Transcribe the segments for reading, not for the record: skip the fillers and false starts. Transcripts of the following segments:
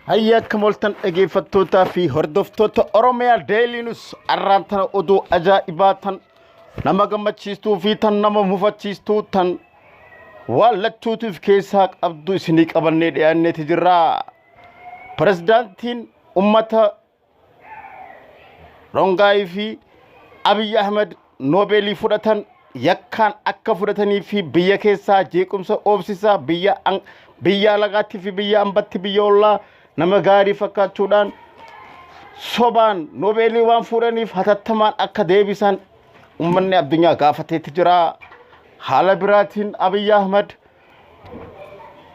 Hayyak moltan dhaggeeffattoota fi hordoftoota Oromiyaa Daily News arraantana oduu ajaa'ibaa tan nama gammachiistuu fi tan nama mufachiistuu tan waallachuutiif keessaa qabdu isinii qabannee dhiyaanneeti jirra. Pirezidaantiin ummata Rongaayii fi Abiyyiin Noobeelii fudhatan yakkaan akka fudhatanii fi biyya keessaa jeequmsa oobsisaa biyya alagaatti fi biyya ambatti biyya ollaa nama gaarii fakkaachuudhaan sobaan Noobeelii waan fuudhaniif hatattamaan akka deebisan ummanni addunyaa gaafateetti jira. Haala biraatiin Abiyyiin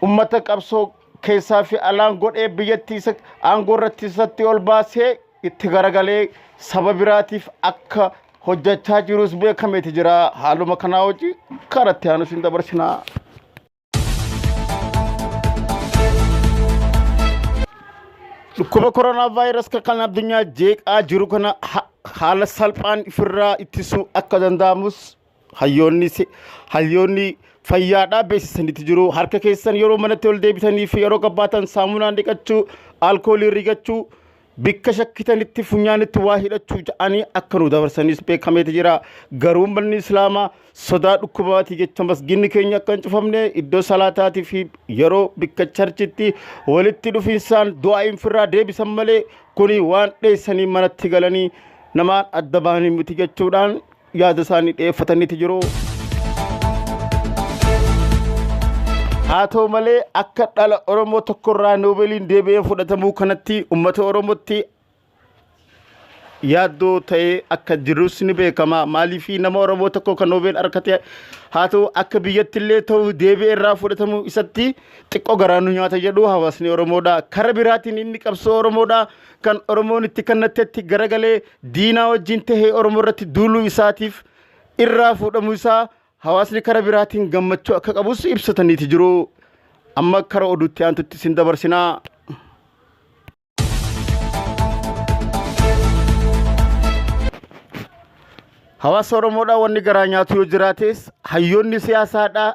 ummata qabsoo keessaa fi alaan godhee biyyattii aangoo irratti isatti ol baasee itti garagalee saba biraatiif akka hojjechaa jirus beekameeti jira. Haaluma kanaa hojii karatti aanus hin dabarsinaa. Dhukkuba coronavirus kan addunyaa jeeqaa jiru kana haala salphaan ifirraa ittisuu akka danda'amus hayyoonni fayyaadhaa beeksisaniiti jiru. Harka keessan yeroo manatti ol deebitanii fi yeroo qabbaatan saamunaan dhiqachuu, alkoolii rigachuu, bikka shakkitanitti funyaanitti waa hidhachuu jedhanii akka nu dabarsanis beekameeti jira. Garuu manni Islaamaa sodaa dhukkubaati jecha masginni keenya akka hin cufamne iddoo salaataatii fi yeroo bikka charchitti walitti dhufiinsaan du'aa'iin firraa deebisan malee kuni waan dheessanii manatti galanii namaan adda baanii miti jechuudhaan yaada isaanii dhiyeeffataniiti jiru. haa ta'u malee akka dhala Oromoo tokkorraa Noobeeliin deebi'ee fudhatamuu kanatti uummata Oromootti yaaddoo ta'ee akka jirus ni beekama. Maaliif nama Oromoo tokko kan Noobeel argate haa ta'u akka biyyatti illee ta'u deebi'ee irraa fudhatamuu isatti xiqqoo garaanu nyaata jedhu hawaasni Oromoodha. Kara biraatiin inni qabsoo Oromoodha kan Oromoon itti kannatetti garagalee diinaa wajjin tahee Oromoo irratti duuluu isaatiif irraa fuudhamuu isaa hawaasni kara biraatiin gammachuu akka qabus ibsataniiti jiru. Amma kara oduutti aantutti sin dabarsinaa. Hawaasa Oromoodhaa wanni garaa nyaatu yoo jiraates hayyoonni siyaasaadhaa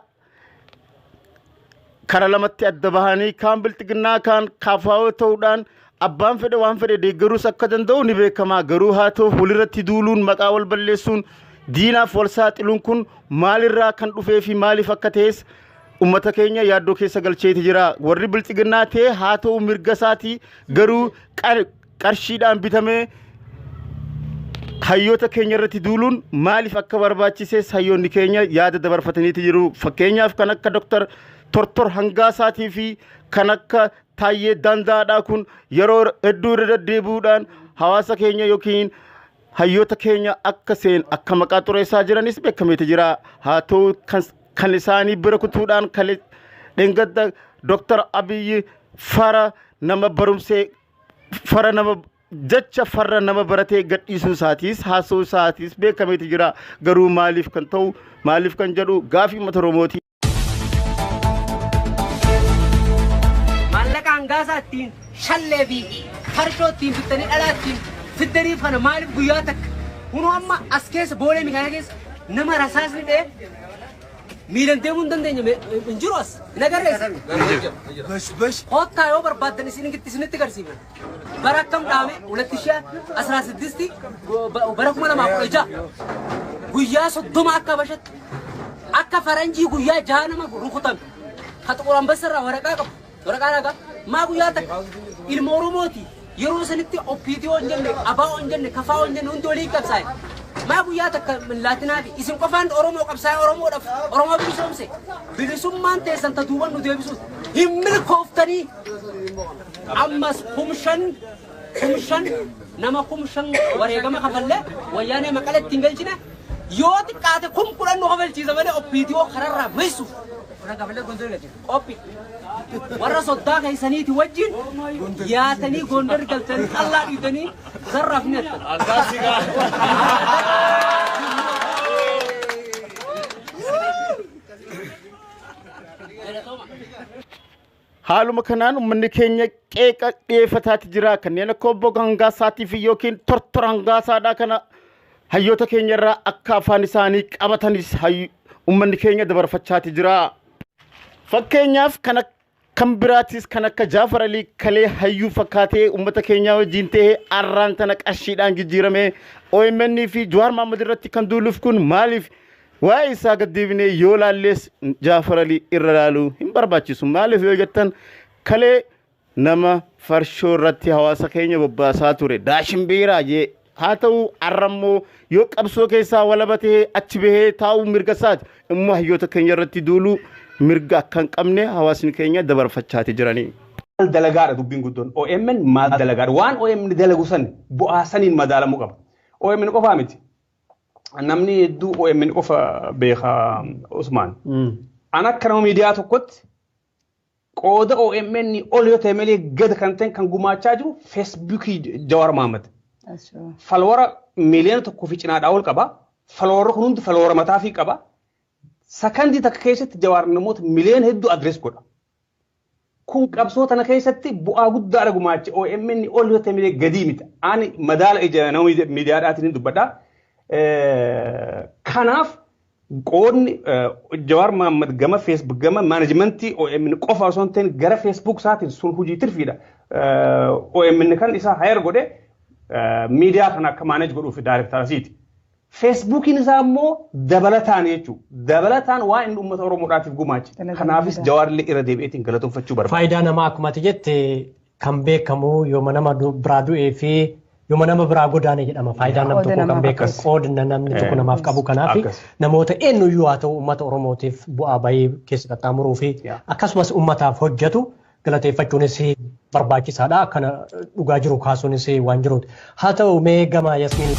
kara lamatti adda bahanii kaan bilxiginnaa kaan kaafaawoo ta'uudhaan abbaan fedhe waan fedhe deeggaruus akka danda'u ni beekama. Garuu haa ta'u walirratti duuluun maqaa wal balleessuun diinaaf wal saaxiluun kun maalirraa kan dhufee fi maaliif akka ta'es ummata keenya yaaddoo keessa galcheeti jira. Warri bilxiginnaa ta'e haa ta'u mirga isaatii garuu qarshiidhaan bitamee hayyoota keenya irratti duuluun maaliif akka barbaachises hayyoonni keenya yaada dabarfataniiti jiru. Fakkeenyaaf kan akka Dr. Tortor Hangaasaatii fi kan akka Taayyee Dandaadhaa kun yeroo hedduu irra deddeebi'uudhaan hawaasa keenya yookiin hayyoota keenya akka maqaa xureessaa jiranis beekameeti jira. Haa ta'u kan isaanii bira kutuudhaan dheengadda Dr. Abiyyiin fara nama barumsee fara nama jecha farra nama baratee gadhiisuu isaatiis haasoo isaatiis beekameeti jira. Garuu maaliif kan ta'u maaliif kan jedhu gaafii uummata Oromooti. Maallaqa hangaasaa ittiin shallee fi farshoo ittiin bittanii dhalaa ittiin fiddaniif kana maaliif guyyaa takka hunoo amma as keessa boolee miikaana keessa nama rasaasni dhee miilan deemuu hin dandeenye hin jiru as hin agarreessa. Hoottaa yoo barbaaddan isinitti garsiifna. Bara akkam dhaame 2016 bara 2016 guyyaa 30 akka bashatti akka faranjii guyyaa 6 nama rukutame ka xuquran basarraa waraqaa qabu waraqaa dhagaa maa guyyaa takka ilma Oromooti yeroo sanitti oppiitiyoo hin jenne abaa'oo hin jenne kafaa'oo hin jenne hundi olii qabsaa'e maa guyyaa takka laatinaa fi isin qofaan Oromoo qabsaa'e Oromoodhaaf Oromoo bilisoomse bilisummaan teessan tatuuwwan nu deebisuus hin milkooftanii ammas kumshan nama kumshan wareegama kafallee wayyaanee maqalee ittiin galchine yoo xiqqaate kumkudhan nu kafalchiisa malee oppiitiyoo kararraa maysuuf qophi warra soddaa keessaniiti wajjin yaatanii gondar galtanii xallaa dhiitanii zarraaf ni haaluma kanaan uummanni keenya qeeqa dhiyeeffataati jira. Kanneen akka obbo Hangaasaatii fi yookiin Tortor Hangaasaadhaa kana hayyoota keenya irraa akka afaan isaanii qabatanis uummanni keenya dabarfachaati jira. Fakkeenyaaf kan biraatis kan akka Jaafar Alii kalee hayyuu fakkaatee uummata keenyaa wajjin ta'ee arraan tana qarshiidhaan jijjiirame OMN fi Jawaar Mohaammed irratti kan duuluuf kun maaliif waa'ee isaa gaddeebinee yoo laallees Jaafar Alii irra laaluu hin barbaachisu maaliif yoo jettan kalee nama farshoo irratti hawaasa keenya bobbaasaa ture daashin beeraa jee haa ta'u arrammoo yoo qabsoo keessaa walabatee achi bahee taa'uu mirga isaati immoo hayyoota keenya irratti duuluu mirga akka hin qabne hawaasni keenya dabarfachaati jiranii. Maal dalagaadha dubbiin guddoon OMN maal dalagaadha waan OMN dalagu san bu'aa saniin madaalamuu qaba. OMN qofaa miti. Namni hedduu OMN qofa beeka Usmaan. Ana akka nama miidiyaa tokkotti qooda OMN ol yoo ta'e malee gad kan ta'e kan gumaachaa jiru Feesbuukii Jawaar Mohaammed. Falwara miliyoona tokkoo fi cinaadhaa ol qaba. Falwara kun hundi falwara mataa fi qaba. Sakandii takka keessatti Jawaar namoota miliyoona hedduu adrees godha. Kun qabsoo tana keessatti bu'aa guddaadha gumaache OMN ol yoo ta'e malee gadii miti. Ani madaala ija nama miidiyaadhaatiin dubbadha. Kanaaf qoodni Jawaar Mohaammed gama Facebook gama maanajimentii OMN qofa osoo hin ta'in gara Facebook isaatiin sun hojii tirfiidha. OMN kan isaa hayar godhe miidiyaa kana akka maanej godhuuf daayirektarasiiti. Facebookiin isaa immoo dabalataan jechuudha. Dabalataan waan inni uummata Oromoodhaatiif gumaache. Kanaafis Jawaarlee irra deebi'eetiin galatoomfachuu barbaada. Faayidaa namaa akkuma jette kan beekamu yooma nama biraa du'ee fi yooma nama biraa godaane jedhama. Faayidaa nam tokko kan beekamu qoodna namni tokko namaaf qabu kanaaf namoota eenyuyyuu haa ta'u uummata Oromootiif bu'aa bahii keessa qaxxaamuruu fi akkasumas uummataaf hojjetu galateeffachuunis barbaachisaadha. Kana dhugaa jiru kaasuunis waan jiruuti. Haa ta'u mee gama Yasmiin.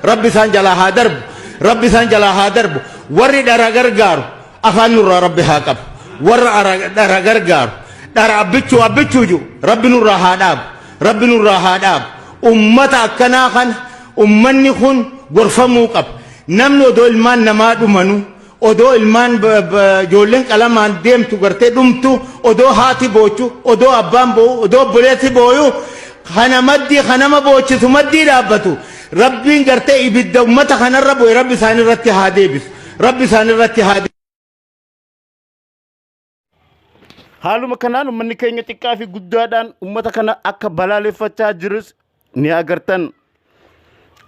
Rabbi isaan jalaa haa darbu Rabbi isaan jalaa haa darbu warri dhara gargaaru afaan nurraa Rabbi haa qabu warra dhara gargaaru dhara abbichuu jiru Rabbi nurraa haa dhaabu Rabbi nurraa haa dhaabu ummata akkanaa kan ummanni kun gorfamuu qaba namni odoo ilmaan namaa dhumanu odoo ilmaan ijoolleen qalamaan deemtu gartee dhumtu odoo haati boochu odoo abbaan boo'u odoo obboleessi booyu kana maddii kanama boochisu maddii dhaabbatu Rabbiin gartee ibidda ummata kanarra bu'e Rabbi isaan irratti haa deebisu Rabbi isaan irratti haa deebisu. Haaluma kanaan uummanni keenya xiqqaa fi guddaadhaan uummata kana akka balaaleffachaa jirus ni agartan.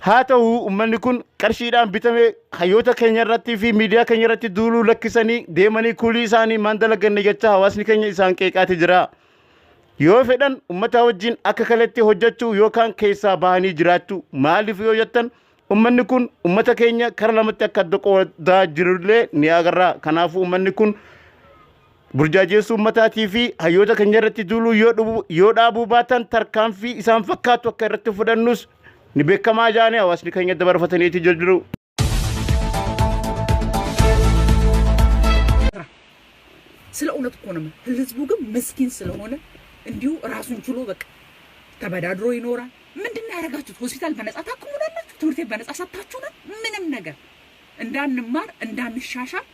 Haa ta'u uummanni kun qarshiidhaan bitamee hayyoota keenya irratti fi miidiyaa keenya irratti duuluu lakkisanii deemanii kuulii isaanii maan dalaganne jecha hawaasni keenya isaan qeeqaati jira. Yoo fedhan ummata wajjin akka kaletti hojjechuu yookaan keessaa bahanii jiraachuu maaliif yoo jettan ummanni kun ummata keenya kara lamatti akka adda qoodaa jirullee ni agarra. Kanaafuu ummanni kun burjaajeessuu ummataatii fi hayyoota keenya irratti duuluu yoo dhaabuu baatan tarkaanfii isaan fakkaatu akka irratti fudhannus ni beekamaa jaane hawaasni keenya dabarfataniiti jiru. ስለ እውነት እኮ ነው ህዝቡ ግን ምስኪን ስለሆነ እንዲሁ ራሱን ችሎ በቃ ተበዳድሮ ይኖራል። ምንድነው ያደረጋችሁት? ሆስፒታል በነጻ ታክሙናላችሁ፣ ትምህርት ቤት በነጻ ሰጣችሁና ምንም ነገር እንዳንማር እንዳንሻሻል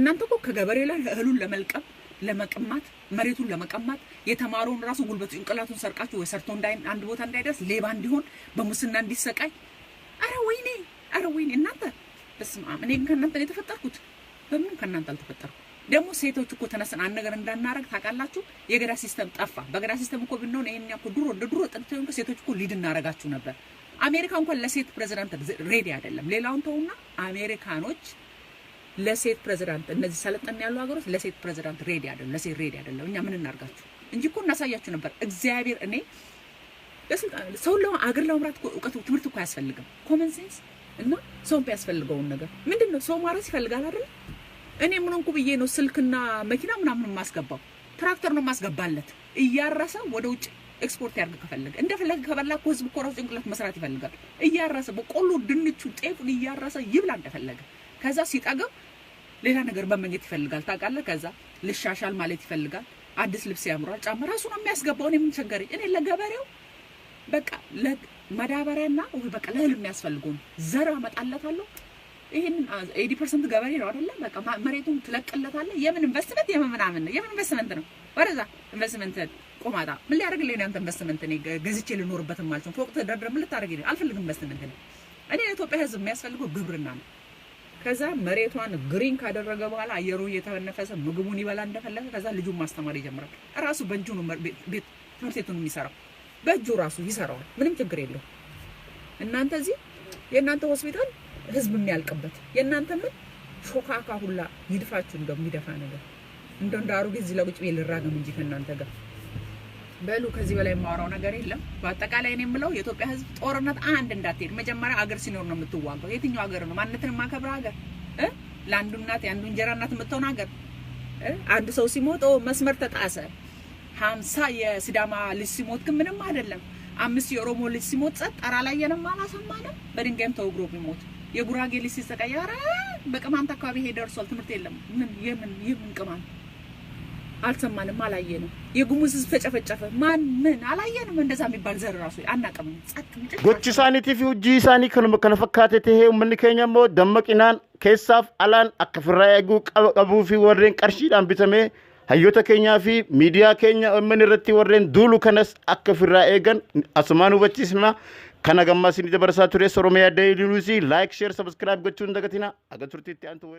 እናንተ እኮ ከገበሬ ላይ እህሉን ለመልቀም ለመቀማት መሬቱን ለመቀማት የተማረውን ራሱ ጉልበቱ እንቅላቱን ሰርቃችሁ ወይ ሰርቶ አንድ ቦታ እንዳይደርስ ሌባ እንዲሆን በሙስና እንዲሰቃይ አረ ወይኔ እናንተ በስመ አብ እኔ ከእናንተ ነው የተፈጠርኩት በምን ከእናንተ አልተፈጠርኩ ደግሞ ሴቶች እኮ ተነስተን አንድ ነገር እንዳናረግ ታውቃላችሁ የገዳ ሲስተም ጠፋ በገዳ ሲስተም እኮ ብንሆን ይሄን ያኮ ድሮ ጥንት ሴቶች እኮ ሊድ እናረጋችሁ ነበር አሜሪካ እንኳን ለሴት ፕሬዝዳንት ሬዲ አይደለም ሌላውን ተውና አሜሪካኖች ለሴት ፕሬዝዳንት እነዚህ ሰለጠን ያሉ ሀገሮች ለሴት ፕሬዝዳንት ሬዲ አይደለም ለሴት ሬዲ አይደለም እኛ ምን እናርጋችሁ እንጂ እኮ እናሳያችሁ ነበር እግዚአብሔር እኔ ሰው አገር ለመምራት እውቀቱ ትምህርት እኮ ያስፈልጋል ኮመን ሴንስ እና ሰው ያስፈልገው ነገር ምንድነው ሰው ማረስ ይፈልጋል አይደል እኔ ምን እንኩ ብዬ ነው ስልክና መኪና ምናምን ማስገባው ትራክተር ነው ማስገባለት እያረሰ ወደ ውጭ ኤክስፖርት ያርግ ከፈለገ እንደፈለገ ከበላ ህዝብ እኮ ራሱ ጭንቅላት መስራት ይፈልጋል እያረሰ በቆሎ ድንቹ ጤፉን እያረሰ ይብላ እንደፈለገ ከዛ ሲጠገብ ሌላ ነገር በመኘት ይፈልጋል ታውቃለህ ከዛ ልሻሻል ማለት ይፈልጋል አዲስ ልብስ ያምራል ጫማ ራሱ ነው የሚያስገባው እኔ ምን ቸገረኝ እኔ ለገበሬው በቃ ለማዳበሪያና ወይ በቃ ለህል የሚያስፈልገው ዘር አመጣለታለሁ ይሄን 80% ገበሬ ነው አይደለ በቃ መሬቱን ትለቅለታለህ የምን ኢንቨስትመንት የምን ኢንቨስትመንት ነው ወደዛ ኢንቨስትመንት ቆማጣ ምን ሊያደርግልኝ ነው አንተ ኢንቨስትመንት እኔ ገዝቼ ልኖርበትም ማለት ነው ፎቅ ተደረደረ ምን ልታደርግ ነው አልፈልግም ኢንቨስትመንት እኔ ለኢትዮጵያ ህዝብ የሚያስፈልገው ግብርና ነው ከዛ መሬቷን ግሪን ካደረገ በኋላ አየሩ እየተነፈሰ ምግቡን ይበላ እንደፈለገ ከዛ ልጁን ማስተማር ይጀምራል ራሱ በእጁ ነው ቤት ትምህርት ቤቱን የሚሰራው በእጁ ራሱ ይሰራዋል ምንም ችግር የለው እናንተ እዚህ የእናንተ ሆስፒታል ህዝብ የሚያልቅበት የእናንተ ምን ሾካካ ሁላ ይድፋችሁ እንደሚደፋ ነገር እንደንዳሩ ግን እዚህ ለቁጭ ቤል ራገም እንጂ ከእናንተ ጋር በሉ ከዚህ በላይ የማወራው ነገር የለም በአጠቃላይ እኔ የምለው የኢትዮጵያ ህዝብ ጦርነት አንድ እንዳትሄድ መጀመሪያ አገር ሲኖር ነው የምትዋጋው የትኛው አገር ነው ማንነትን ማከብራ አገር ለአንዱ እናት የአንዱ እንጀራ እናት የምትሆን አገር አንድ ሰው ሲሞት መስመር ተጣሰ 50 የሲዳማ ልጅ ሲሞት ግን ምንም አይደለም 5 የኦሮሞ ልጅ ሲሞት ጸጥ አላየንም አላሰማንም በድንጋይም ተወግሮ ቢሞት የጉራጌ ልጅ ሲሰቃያራ በቅማንት አካባቢ ሄደ ደርሷል ትምህርት የለም ምን የምን ቅማንት አልሰማንም አላየንም የጉሙዝ ተጨፈጨፈ ማን ምን አላየንም እንደዛ የሚባል ዘር ራሱ አናቀም ጸጥ ጎች ሳኒቲ ፊ ውጂ ሳኒ ከነ ፈካቴ ቴ ምን ከኛም ደመቂናን ኬሳፍ አላን አከፍራያጉ ቀቡ ፊ ወሬን ቀርሺዳን ቢተሜ hayyoota keenyaa fi miidiyaa keenya umman irratti warreen duulu kanas akka firraa eegan asumaan hubachiisna kana gammaasni dabarsaa ture Oromiyaa Daily News like share subscribe gochuun dagatina aga turtiitti antu